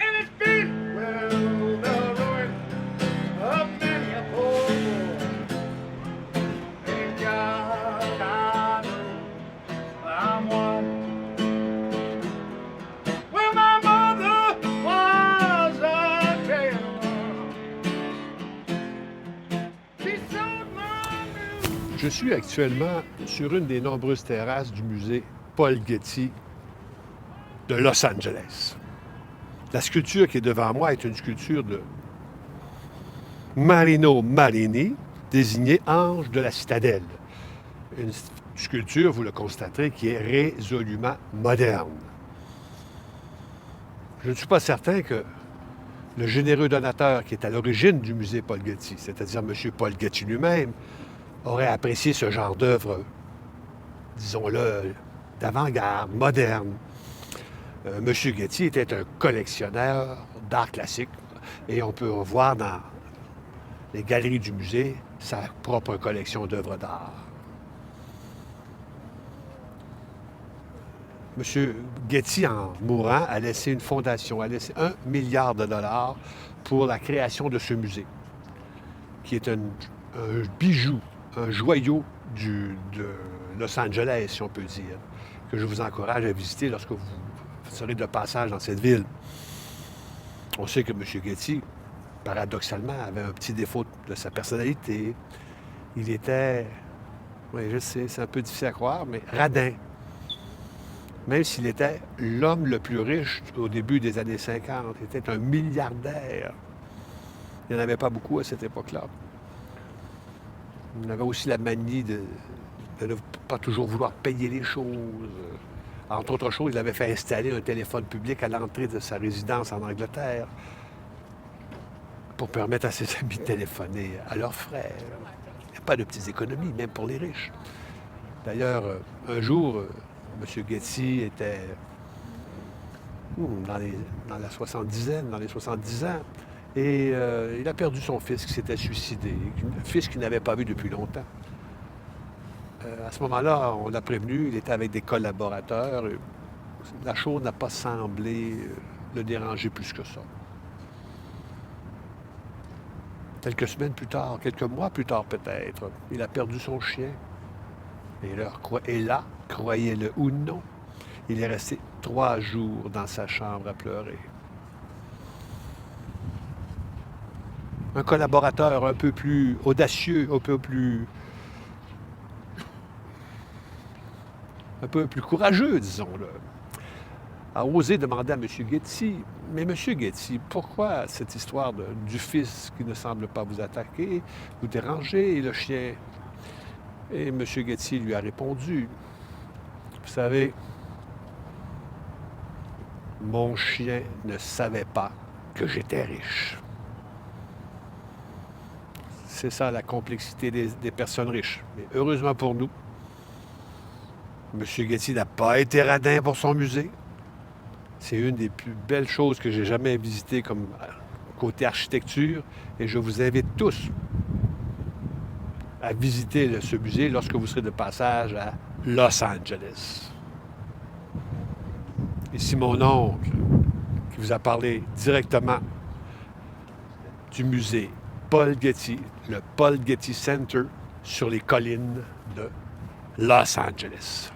And it's been, well, the ruin of many a poor boy. And God, I know I'm one. Well, my mother was a tailor. She sewed my new. Je suis actuellement sur une des nombreuses terrasses du musée Paul Getty de Los Angeles. La sculpture qui est devant moi est une sculpture de Marino Marini, désigné ange de la citadelle. Une sculpture, vous le constaterez, qui est résolument moderne. Je ne suis pas certain que le généreux donateur qui est à l'origine du musée Paul Getty, c'est-à-dire M. Paul Getty lui-même, aurait apprécié ce genre d'œuvre, disons-le, d'avant-garde, moderne. M. Getty était un collectionneur d'art classique et on peut voir dans les galeries du musée sa propre collection d'œuvres d'art. M. Getty, en mourant, a laissé une fondation, a laissé 1 milliard de dollars pour la création de ce musée, qui est un bijou, un joyau de Los Angeles, si on peut dire, que je vous encourage à visiter lorsque vous serez de passage dans cette ville. On sait que M. Getty, paradoxalement, avait un petit défaut de sa personnalité. Il était, oui, je sais, c'est un peu difficile à croire, mais radin. Même s'il était l'homme le plus riche au début des années 50, il était un milliardaire. Il n'y en avait pas beaucoup à cette époque-là. Il avait aussi la manie de ne pas toujours vouloir payer les choses. Entre autres choses, il avait fait installer un téléphone public à l'entrée de sa résidence en Angleterre pour permettre à ses amis de téléphoner à leurs frais. Il n'y a pas de petites économies, même pour les riches. D'ailleurs, un jour, M. Getty était dans la soixante-dizaine, dans les 70 ans, et il a perdu son fils qui s'était suicidé, un fils qu'il n'avait pas vu depuis longtemps. À ce moment-là, on l'a prévenu, il était avec des collaborateurs. La chose n'a pas semblé le déranger plus que ça. Quelques semaines plus tard, quelques mois plus tard peut-être, il a perdu son chien. Et là, croyez-le ou non, il est resté 3 jours dans sa chambre à pleurer. Un collaborateur un peu plus audacieux, un peu plus courageux, disons-le, a osé demander à M. Getty, « Mais M. Getty, pourquoi cette histoire du fils qui ne semble pas vous attaquer, vous déranger, et le chien? » Et M. Getty lui a répondu, « Vous savez, mon chien ne savait pas que j'étais riche. » C'est ça la complexité des personnes riches. Mais heureusement pour nous, M. Getty n'a pas été radin pour son musée. C'est une des plus belles choses que j'ai jamais visitées comme côté architecture. Et je vous invite tous à visiter ce musée lorsque vous serez de passage à Los Angeles. Ici mon oncle qui vous a parlé directement du musée Paul Getty, le Paul Getty Center sur les collines de Los Angeles.